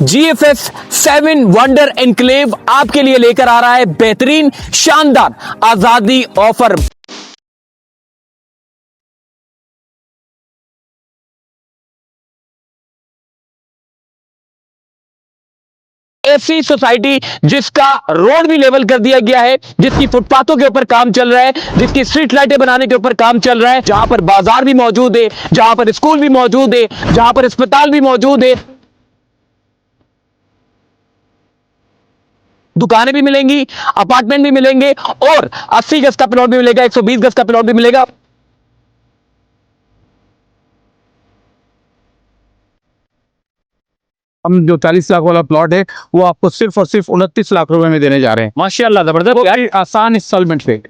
GFS 7 wonder enclave आपके लिए लेकर आ रहा है बेहतरीन शानदार आजादी ऑफर। ऐसी सोसाइटी जिसका रोड भी लेवल कर दिया गया है, जिसकी फुटपाथों के ऊपर काम चल रहा है, जिसकी स्ट्रीट लाइटें बनाने के ऊपर काम चल रहा है, जहां पर बाजार भी मौजूद है, जहां पर स्कूल भी मौजूद है, जहां पर अस्पताल भी मौजूद है, दुकानें भी मिलेंगी, अपार्टमेंट भी मिलेंगे और 80 गज का प्लॉट भी मिलेगा, 120 गज का प्लॉट भी मिलेगा। हम जो 40 लाख वाला प्लॉट है वो आपको सिर्फ और सिर्फ 29 लाख रुपए में देने जा रहे हैं। माशाल्लाह, जबरदस्त, वो भी आसान इंस्टॉलमेंट पे।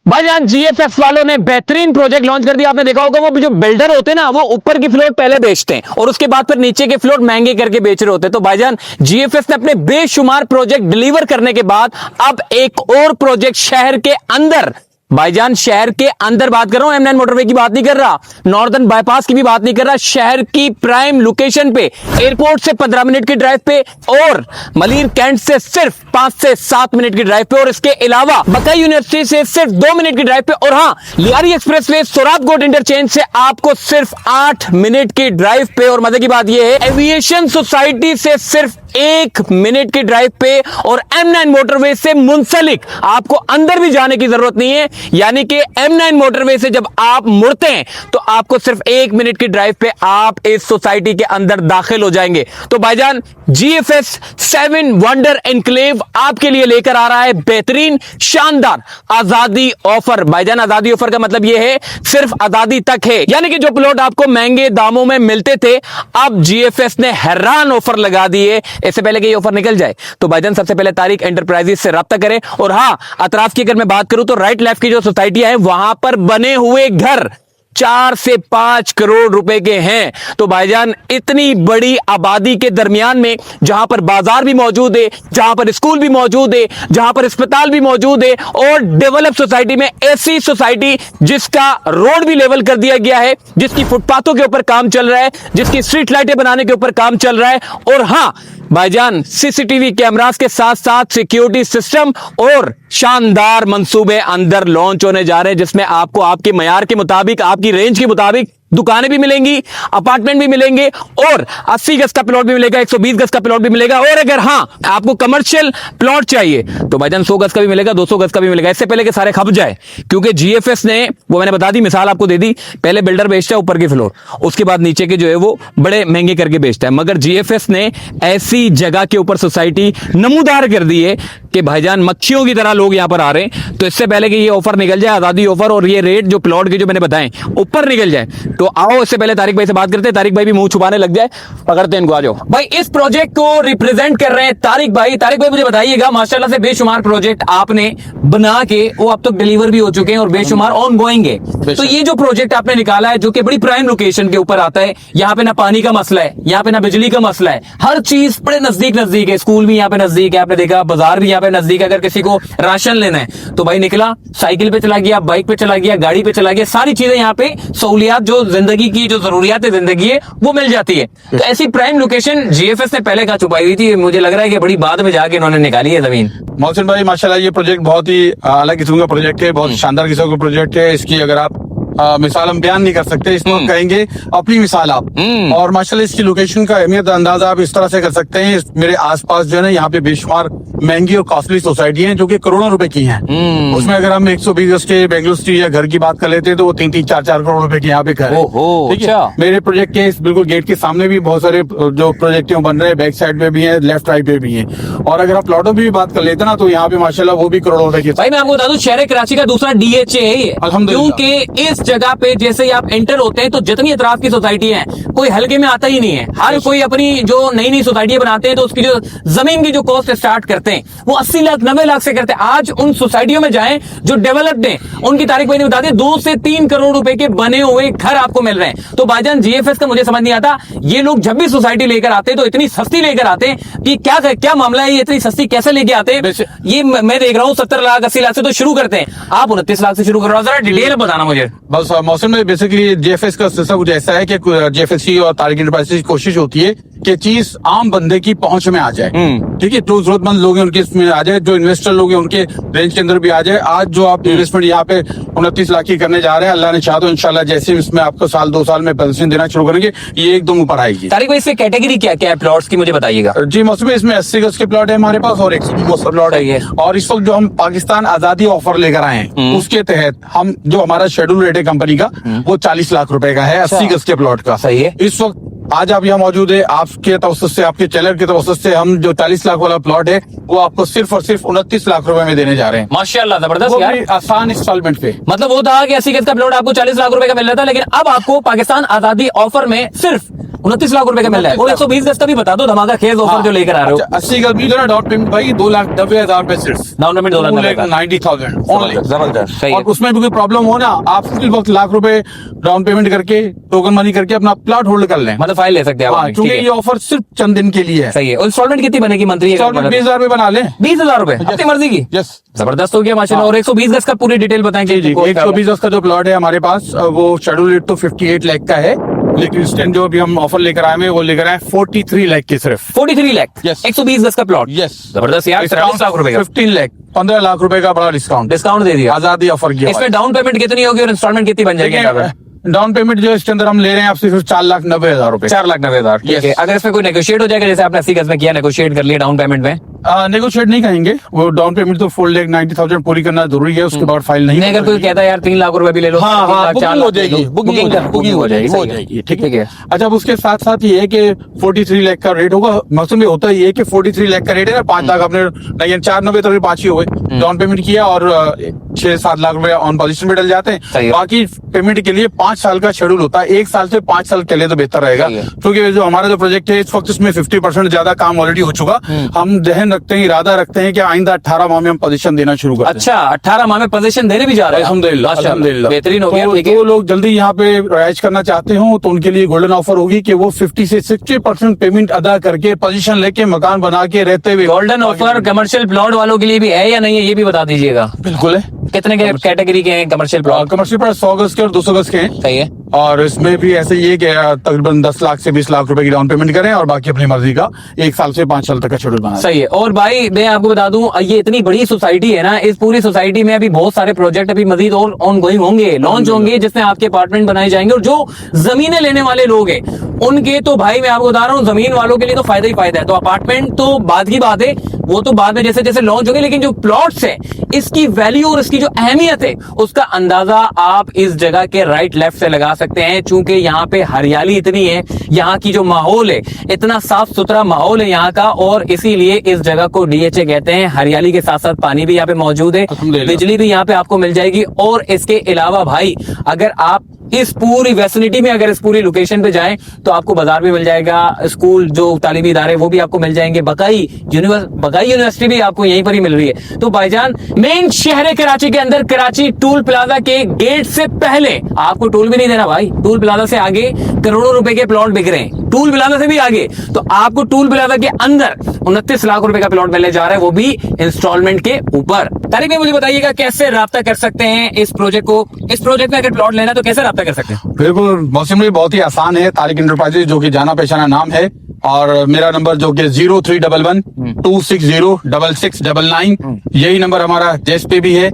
भाईजान GFS वालों ने बेहतरीन प्रोजेक्ट लॉन्च कर दिया। आपने देखा होगा वो जो बिल्डर होते हैं ना, वो ऊपर की फ्लोर पहले बेचते हैं और उसके बाद फिर नीचे के फ्लोर महंगे करके बेच रहे होते हैं। तो भाईजान GFS ने अपने बेशुमार प्रोजेक्ट डिलीवर करने के बाद अब एक और प्रोजेक्ट शहर के अंदर, भाईजान शहर के अंदर बात कर रहा हूं, M9 मोटरवे की बात नहीं कर रहा, नॉर्दर्न बाईपास की भी बात नहीं कर रहा, शहर की प्राइम लोकेशन पे, एयरपोर्ट से 15 मिनट की ड्राइव पे और मलिर कैंट से सिर्फ 5 से 7 मिनट की ड्राइव पे और इसके अलावा बकाई यूनिवर्सिटी से सिर्फ 2 मिनट की ड्राइव पे और हां, लियारी एक्सप्रेसवे सोराब गोट इंटरचेंज से आपको सिर्फ 8 मिनट की ड्राइव पे। और मजे की बात यह है, एविएशन सोसाइटी से सिर्फ 1 मिनट की ड्राइव पे और M9 मोटरवे से मुंसलिक आपको अंदर भी जाने की जरूरत नहीं है। यानी कि M9 मोटरवे से जब आप मुड़ते हैं तो आपको सिर्फ 1 मिनट की ड्राइव पे आप इस सोसाइटी के अंदर दाखिल हो जाएंगे। तो भाईजान GFS 7 वंडर एनक्लेव आपके लिए लेकर आ रहा है बेहतरीन शानदार आजादी ऑफर। भाईजान आजादी ऑफर का मतलब यह है सिर्फ आजादी तक है, यानी कि जो प्लॉट आपको महंगे दामों में मिलते थे, अब GFS ने हैरान ऑफर लगा दिए। इससे पहले कि ये ऑफर निकल जाए तो भाईजान सबसे पहले तारिक एंटरप्राइजेस से राब्ता करें। और हां, अतराफ की अगर मैं बात करूं तो राइट लेफ्ट की जो सोसाइटियां हैं वहां पर बने हुए घर 4 से 5 करोड़ रुपए के हैं। तो भाईजान इतनी बड़ी आबादी के दरमियान में, जहां पर बाजार भी मौजूद है, जहां पर स्कूल भी मौजूद है, जहां पर अस्पताल भी मौजूद है और डेवलप सोसाइटी में ऐसी सोसाइटी जिसका रोड भी लेवल कर दिया गया है, जिसकी फुटपाथों के ऊपर काम चल रहा है, जिसकी स्ट्रीट लाइटें बनाने के ऊपर काम चल रहा है और हां भाईजान CCTV कैमरास के साथ साथ सिक्योरिटी सिस्टम और शानदार मंसूबे अंदर लॉन्च होने जा रहे हैं, जिसमें आपको आपके मयार के मुताबिक, आपकी रेंज के मुताबिक दुकानें भी मिलेंगी, अपार्टमेंट भी मिलेंगे और 80 गज का प्लॉट भी मिलेगा, 120 गज का प्लॉट भी मिलेगा। और अगर हां आपको कमर्शियल प्लॉट चाहिए तो भाईजान 100 गज का भी मिलेगा, 200 गज का भी मिलेगा। इससे पहले कि सारे खप जाए, क्योंकि GFS ने, वो मैंने बता दी, मिसाल आपको दे दी, पहले बिल्डर बेचता है ऊपर की फ्लोर, उसके बाद नीचे के जो है वो बड़े महंगे करके बेचता है, मगर GFS ने ऐसी जगह के ऊपर सोसाइटी नमूदार कर दी है कि भाईजान मक्खियों की तरह लोग यहां पर आ रहे हैं। तो इससे पहले कि ये ऑफर निकल जाए, आजादी ऑफर, और ये रेट जो प्लॉट के जो मैंने बताए ऊपर निकल जाए, तो आओ इससे पहले तारिक भाई से बात करते हैं। तारिक भाई भी मुंह छुपाने लग जाए, पकड़ते हैं इनको, आ जाओ भाई। इस प्रोजेक्ट को रिप्रेजेंट कर रहे हैं तारिक भाई। तारिक भाई मुझे बताइएगा, माशाल्लाह से बेशुमार प्रोजेक्ट आपने बना के वो अब तक डिलीवर भी हो चुके हैं और बेशुमार ऑन गोइंग है। तो ये जो प्रोजेक्ट आपने निकाला है, जो कि बड़ी प्राइम लोकेशन के ऊपर आता है, यहाँ पे ना पानी का मसला है, यहाँ पे ना बिजली का मसला है, हर चीज बड़े नजदीक नजदीक है, स्कूल भी यहाँ पे नजदीक है, आपने देखा बाजार भी यहाँ पे नजदीक है। अगर किसी को राशन लेना है तो भाई निकला, साइकिल पे चला गया, बाइक पे चला गया, गाड़ी पे चला गया, सारी चीजें यहाँ पे सहूलियात, जो जिंदगी की जो जरूरियात जिंदगी है वो मिल जाती है। तो ऐसी प्राइम लोकेशन GFS ने पहले कहाँ छुपाई हुई थी? मुझे लग रहा है कि बड़ी बाद में जाके इन्होंने निकाली है जमीन। मोहसिन भाई माशाल्लाह ये प्रोजेक्ट बहुत ही अलग किस्म का प्रोजेक्ट है, बहुत शानदार किस्म का प्रोजेक्ट है। इसकी अगर आप मिसाल हम बयान नहीं कर सकते, इसको हम कहेंगे अपनी मिसाल आप। और माशाल्लाह इसकी लोकेशन का अहमियत अंदाजा आप इस तरह से कर सकते हैं। मेरे आसपास जो है ना, यहाँ पे बेशुमार महंगी और कॉस्टली सोसाइटी हैं जो कि करोड़ों रुपए की हैं। उसमें अगर हम 120 गज के बेंगलुरु सिटी या घर की बात कर लेते हैं तो वो 3-3, 4-4 करोड़ रुपए के यहाँ पे घर है। ठीक है, मेरे प्रोजेक्ट के बिल्कुल गेट के सामने भी बहुत सारे जो प्रोजेक्ट बन रहे हैं, बैक साइड पे भी है, लेफ्ट राइट पे भी है। और अगर आप प्लॉटों की भी बात कर लेते हैं ना, तो यहाँ पे माशाल्लाह वो भी करोड़ों रुपए की। भाई मैं आपको बता दूं, शहर कराची का दूसरा DHA है ये, क्योंकि इस जगह पे जैसे ही आप एंटर होते हैं तो जितनी अतराफ की सोसाइटी है कोई हल्के में आता ही नहीं है। हर कोई अपनी जो नई नई सोसाइटी बनाते हैं तो उसकी जो जमीन की जो कॉस्ट स्टार्ट करते हैं वो 80 लाख 90 लाख से करते हैं। आज उन सोसाइटियों में जाएं जो डेवलप्ड हैं, उनकी तारीख मैंने बता दी, 2 से 3 करोड़ रुपए के बने हुए घर आपको मिल रहे हैं। तो भाईजान जीएफएस का मुझे समझ नहीं आता, ये लोग जब भी सोसाइटी लेकर आते हैं तो इतनी सस्ती लेकर आते हैं कि क्या मामला है, ये इतनी सस्ती कैसे लेके आते हैं? ये मैं देख रहा हूँ 70 लाख 80 लाख से तो शुरू करते हैं, आप 29 लाख से शुरू कर रहे हो। जरा डिटेल बताना मुझे। बस मौसम में बेसिकली जेएफएस का सिस्टम कुछ ऐसा है कि जेएफएससी और तारिक एंटरप्राइजेस की कोशिश होती है कि चीज आम बंदे की पहुंच में आ जाए। ठीक है, जो जरूरतमंद लोग हैं उनके इसमें आ जाए, जो इन्वेस्टर लोग हैं उनके रेंज के अंदर भी आ जाए। आज जो आप इन्वेस्टमेंट यहाँ पे 29 लाख की करने जा रहे हैं, अल्लाह ने चाहा तो इंशाल्लाह जैसे इसमें आपको साल 2 साल में पोजीशन देना शुरू करेंगे, ये एकदम ऊपर आएगी। तारिक भाई इसमें कैटेगरी क्या क्या है प्लॉट्स की, मुझे बताइएगा। जी मौसम में इसमें 80 गज के प्लॉट है हमारे पास और 120 गज का प्लॉट है। और इस वक्त जो हम पाकिस्तान आजादी ऑफर लेकर आए हैं उसके तहत हम जो हमारा शेड्यूल रेट है कंपनी का वो 40 लाख रुपए का है 80 गज के प्लॉट का। सही है। इस वक्त आज आप यहाँ मौजूद है, आपके तवसत से, आपके चैनल के तवसत से हम जो 40 लाख वाला प्लॉट है वो आपको सिर्फ और सिर्फ 29 लाख रुपए में देने जा रहे हैं। माशाल्लाह, जबरदस्त वो यार। भी आसान इंस्टॉलमेंट पे। मतलब वो था कि 80 गज का प्लॉट आपको 40 लाख रुपए का मिल रहा था, लेकिन अब आपको पाकिस्तान आजादी ऑफर में सिर्फ 29 लाख रुपए का मिल रहा है। और 120 गज का भी बता दो, धमाका खेज ऑफर जो लेकर आ रहे हो। 80 गज भी जो ना डाउन पेमेंट भाई 2,90,000 रुपए सिर्फ। डाउन पेमेंट 2,90,000 जबरदस्त, सही है। और उसमें भी कोई प्रॉब्लम हो ना, आप इस वक्त लाख रुपए डाउन पेमेंट करके टोकन मनी करके अपना प्लॉट होल्ड कर लें। मतलब फाइल ले सकते हैं आप, क्योंकि ये ऑफर सिर्फ चंद दिन के लिए है। सही है। और इंस्टॉलमेंट कितनी बनेगी मंथली? 20,000 रुपए बना लें। 20,000 रुपए अपनी मर्जी की। यस, जबरदस्त हो गया माशाल्लाह। और 120 गज का पूरी डिटेल बताएं। जी 120 गज का जो प्लॉट है हमारे पास वो शेड्यूल रेट तो 58 लाख का है, लेकिन इस टाइम जो अभी हम ऑफर लेकर आए हैं वो लेकर आए 43 लाख की सिर्फ। 43 लाख, Yes. 120 गज का प्लॉट। यस, जबरदस्त यार। 43 लाख रुपए का 15 लाख 15 लाख रुपए का बड़ा डिस्काउंट दे दिया। आजादी ऑफर किया। इसमें डाउन पेमेंट कितनी होगी और इंस्टॉलमेंट कितनी बन जाएगी? डाउन पेमेंट जो इसके अंदर हम ले रहे हैं आपसे सिर्फ 4,90,000 रुपए। 4,90,000। ठीक है। अगर इसमें कोई नेगोशिएट हो जाएगा, जैसे आपने 80 गज में किया, नेगोशिएट कर लिया डाउन पेमेंट में? नेगोशिएट नहीं कहेंगे, वो डाउन पेमेंट तो 4,90,000 पूरी करना जरूरी है, उसके बाद फाइल नहीं। अगर कोई कहता है यार 3 लाख रुपए भी ले लो, हाँ, बुकिंग हो जाएगी, बुकिंग हो जाएगी। ठीक है। अच्छा, अब उसके साथ साथ ये है कि 43 लाख का रेट होगा। मकसद में होता ये है कि 43 लाख का रेट है ना, 5 लाख अपने 4,90 तो 5 ही हो गए, डाउन पेमेंट किया और 6-7 लाख रुपए ऑन पोजीशन में डल जाते हैं। बाकी पेमेंट के लिए 5 साल का शेड्यूल होता है, 1 साल से 5 साल के लिए तो बेहतर रहेगा, क्योंकि जो हमारा जो प्रोजेक्ट है इस वक्त इसमें 50% ज्यादा काम ऑलरेडी हो चुका। हम जहन रखते हैं, इरादा रखते हैं कि आइंदा 18 माह में हम पोजीशन देना शुरू करें। अच्छा, 18 माह में पोजीशन देने भी जा रहे हैं? अल्हम्दुलिल्लाह, बेहतरीन हो गया। जो लोग जल्दी यहाँ पे राइज करना चाहते हो तो उनके लिए गोल्डन ऑफर होगी कि वो 50 से 60% पेमेंट अदा करके पोजीशन लेके मकान बना के रहते हुए। गोल्डन ऑफर कमर्शियल प्लॉट वालों के लिए भी है या नहीं है, ये भी बता दीजिएगा। बिल्कुल है। कितने के कैटेगरी के हैं कमर्शियल प्लॉट? कमर्शियल प्लॉट 100 गज के और 200 गज के हैं। सही है। और इसमें भी ऐसे ही है कि तकरीबन 10 लाख से 20 लाख रुपए की डाउन पेमेंट करें और बाकी अपनी मर्जी का 1 साल से 5 साल तक का शेड्यूल बनाएं। सही है। और भाई मैं आपको बता दूं, ये इतनी बड़ी सोसाइटी है ना, इस पूरी सोसाइटी में अभी बहुत सारे प्रोजेक्ट अभी मजीद और ऑन गोइंग होंगे, लॉन्च होंगे, जिसमें आपके अपार्टमेंट बनाए जाएंगे। और जो जमीनें लेने वाले लोग हैं उनके तो भाई मैं आपको बता रहा हूँ, जमीन वालों के लिए तो फायदा ही फायदा है। तो अपार्टमेंट तो बाद की बात है, वो तो बाद में जैसे जैसे लॉन्च होंगे, लेकिन जो प्लॉट्स है इसकी वैल्यू और इसकी जो अहमियत है उसका अंदाजा आप इस जगह के राइट लेफ्ट से लगा सकते हैं। चूंकि यहाँ पे हरियाली इतनी है, यहाँ की जो माहौल है इतना साफ सुथरा माहौल है यहाँ का, और इसीलिए इस जगह को डीएचए कहते हैं। हरियाली के साथ साथ पानी भी यहाँ पे मौजूद है, बिजली भी यहाँ पे आपको मिल जाएगी। और इसके अलावा भाई अगर आप इस पूरी वेसिनिटी में, अगर इस पूरी लोकेशन पे जाएं तो आपको बाजार भी मिल जाएगा, स्कूल जो तालीमी इदारे वो भी आपको मिल जाएंगे, बकाई यूनिवर्सिटी भी आपको यहीं पर ही मिल रही है। तो भाईजान मेन शहर कराची के अंदर कराची टूल प्लाजा के गेट से पहले आपको टूल भी नहीं देना भाई, टूल प्लाजा से आगे करोड़ों रुपए के प्लॉट बिक रहे हैं, टूल प्लाजा से भी आगे। तो आपको टूल प्लाजा के अंदर 29 लाख रुपए का प्लॉट मिलने जा रहा है, वो भी इंस्टॉलमेंट के ऊपर। तारिक में मुझे बताइएगा कैसे राब्ता कर सकते हैं इस प्रोजेक्ट को, इस प्रोजेक्ट में अगर प्लॉट लेना तो कैसे राब्ता कर सकते हैं? बिल्कुल मौसम में बहुत ही आसान है, तारिक एंटरप्राइजेज जो कि जाना पहचाना नाम है, और मेरा नंबर जो कि 0311-260-6699, यही नंबर हमारा जेस पे भी है,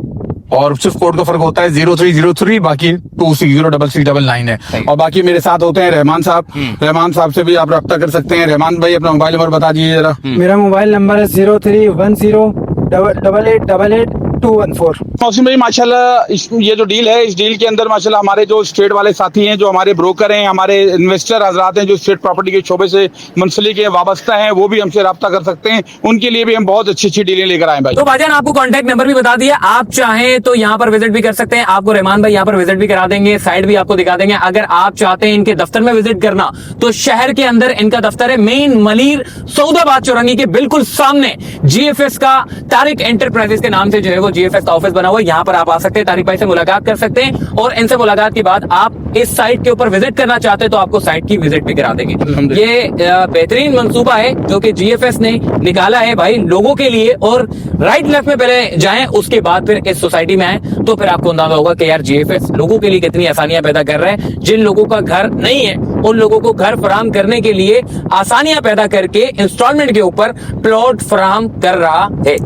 और सिर्फ कोड का फर्क होता है 0303, बाकी 260-6699 है। और बाकी मेरे साथ होते हैं रहमान साहब, रहमान साहब से भी आप रब्ता कर सकते हैं। रहमान भाई अपना मोबाइल नंबर बता दीजिए जरा। मेरा मोबाइल नंबर है 03108888 214। मौसम भाई माशाल्लाह ये जो डील है, इस डील के अंदर माशाल्लाह हमारे जो स्टेट वाले साथी हैं, जो हमारे ब्रोकर हैं, हमारे इन्वेस्टर हजरात हैं, जो स्टेट प्रॉपर्टी के शोबे से मुंसलिक है, वाबस्ता हैं, वो भी हमसे रब्ता कर सकते हैं। उनके लिए भी हम बहुत अच्छी अच्छी डीलें लेकर आए भाई। तो भाईजान आपको कांटेक्ट नंबर भी बता दिया, आप चाहें तो यहाँ पर विजिट भी कर सकते हैं। आपको रहमान भाई यहाँ पर विजिट भी करा देंगे, साइड भी आपको दिखा देंगे। अगर आप चाहते हैं इनके दफ्तर में विजिट करना, तो शहर के अंदर इनका दफ्तर है, मेन मलीर सऊदाबाद चौरंगी के बिल्कुल सामने जीएफएस का तारिक एंटरप्राइजेस के नाम से जो है वो जीएफएस का ऑफिस बना हुआ है। यहाँ पर आप आ सकते हैं, तारिक भाई से मुलाकात कर सकते हैं, और इनसे मुलाकात के बाद आप इस साइट के ऊपर विजिट करना चाहते हैं तो आपको साइट की विजिट भी करा देंगे। ये बेहतरीन मंसूबा है जो कि जीएफएस ने निकाला है भाई लोगों के लिए, और राइट लेफ्ट में पहले जाएं, उसके बाद फिर इस सोसाइटी में आए, तो फिर आपको अंदाजा होगा कि यार जीएफएस लोगों के लिए कितनी आसानियां पैदा कर रहा है। जिन लोगों का घर नहीं है उन लोगों को घर फराहम करने के लिए आसानियां पैदा करके इंस्टॉलमेंट के ऊपर प्लॉट फराहम कर रहा है।